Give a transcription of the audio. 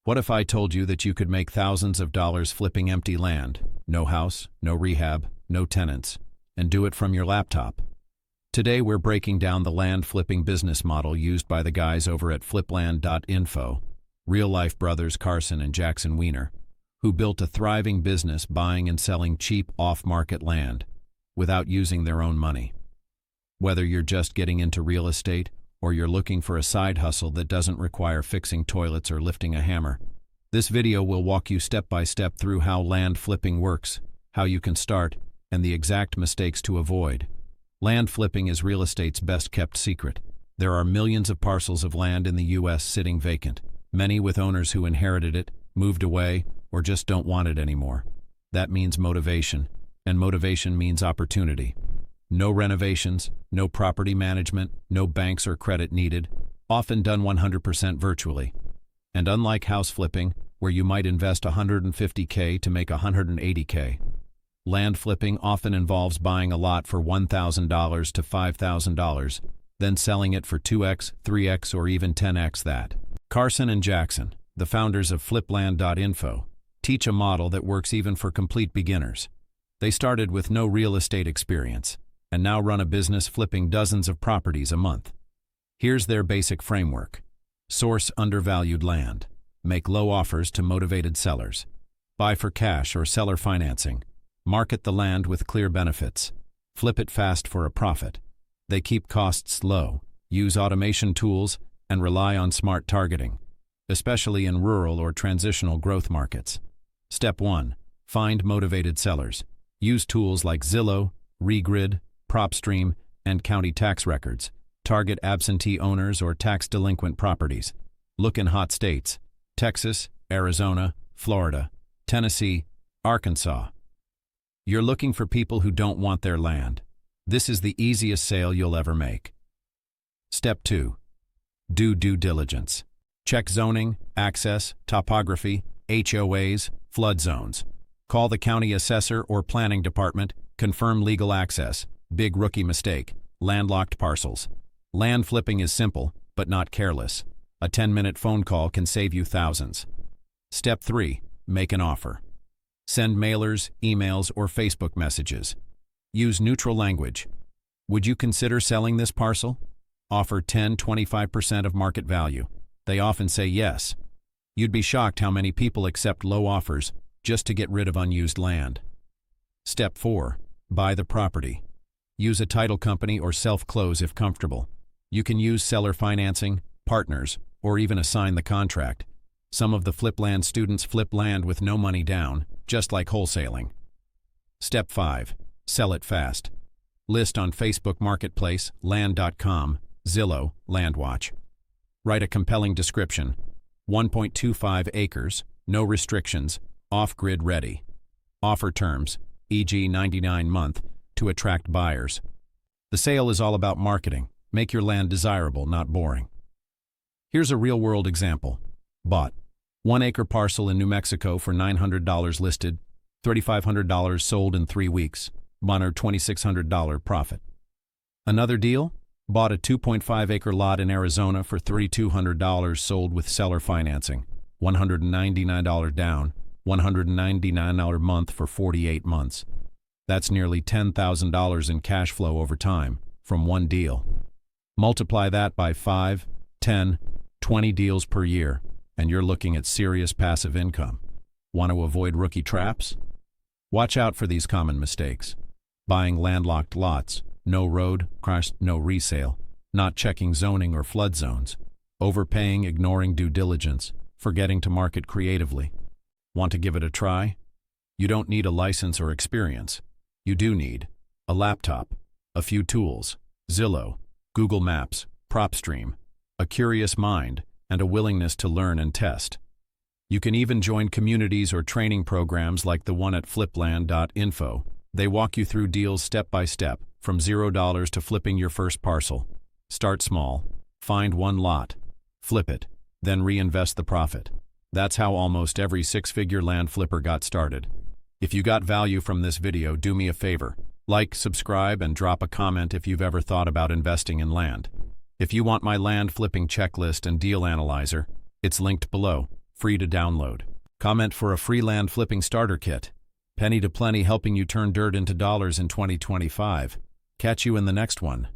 What if I told you that you could make thousands of dollars flipping empty land, no house, no rehab, no tenants, and do it from your laptop? Today we're breaking down the land flipping business model used by the guys over at FlipLand.info, real-life brothers Carson and Jackson Weiner, who built a thriving business buying and selling cheap off-market land without using their own money. Whether you're just getting into real estate or you're looking for a side hustle that doesn't require fixing toilets or lifting a hammer, this video will walk you step by step through how land flipping works, how you can start, and the exact mistakes to avoid. Land flipping is real estate's best-kept secret. There are millions of parcels of land in the U.S. sitting vacant, many with owners who inherited it, moved away, or just don't want it anymore. That means motivation, and motivation means opportunity. No renovations, no property management, no banks or credit needed, often done 100% virtually. And unlike house flipping, where you might invest $150K to make $180K, land flipping often involves buying a lot for $1,000 to $5,000, then selling it for 2x, 3x, or even 10x that. Carson and Jackson, the founders of FlipLand.info, teach a model that works even for complete beginners. They started with no real estate experience, and now run a business flipping dozens of properties a month. Here's their basic framework. Source undervalued land. Make low offers to motivated sellers. Buy for cash or seller financing. Market the land with clear benefits. Flip it fast for a profit. They keep costs low, use automation tools, and rely on smart targeting, especially in rural or transitional growth markets. Step 1. Find motivated sellers. Use tools like Zillow, Regrid, PropStream, and county tax records. Target absentee owners or tax delinquent properties. Look in hot states: Texas, Arizona, Florida, Tennessee, Arkansas. You're looking for people who don't want their land. This is the easiest sale you'll ever make. Step 2. Do due diligence. Check zoning, access, topography, HOAs, flood zones. Call the county assessor or planning department, confirm legal access. Big rookie mistake: landlocked parcels. Land flipping is simple, but not careless. A 10-minute phone call can save you thousands. Step 3. Make an offer. Send mailers, emails, or Facebook messages. Use neutral language. Would you consider selling this parcel? Offer 10-25% of market value. They often say yes. You'd be shocked how many people accept low offers just to get rid of unused land. Step 4. Buy the property. Use a title company or self-close if comfortable. You can use seller financing, partners, or even assign the contract. Some of the FlipLand students flip land with no money down, just like wholesaling. Step 5. Sell it fast. List on Facebook Marketplace, Land.com, Zillow, LandWatch. Write a compelling description. 1.25 acres, no restrictions, off-grid ready. Offer terms, e.g. 99 month, to attract buyers. The sale is all about marketing. Make your land desirable, not boring. Here's a real-world example. Bought. 1-acre parcel in New Mexico for $900 listed, $3,500 sold in 3 weeks, garnered $2,600 profit. Another deal? Bought a 2.5-acre lot in Arizona for $3,200 sold with seller financing, $199 down, $199 a month for 48 months. That's nearly $10,000 in cash flow over time from one deal. Multiply that by 5, 10, 20 deals per year, and you're looking at serious passive income. Want to avoid rookie traps? Watch out for these common mistakes. Buying landlocked lots, no road, no resale, not checking zoning or flood zones, overpaying, ignoring due diligence, forgetting to market creatively. Want to give it a try? You don't need a license or experience. You do need a laptop, a few tools, Zillow, Google Maps, PropStream, a curious mind, and a willingness to learn and test. You can even join communities or training programs like the one at FlipLand.info. They walk you through deals step by step, from $0 to flipping your first parcel. Start small, find one lot, flip it, then reinvest the profit. That's how almost every six-figure land flipper got started. If you got value from this video, do me a favor. Like, subscribe, and drop a comment if you've ever thought about investing in land. If you want my land flipping checklist and deal analyzer, it's linked below. free to download. Comment for a free land flipping starter kit. Penny to plenty, helping you turn dirt into dollars in 2025. Catch you in the next one.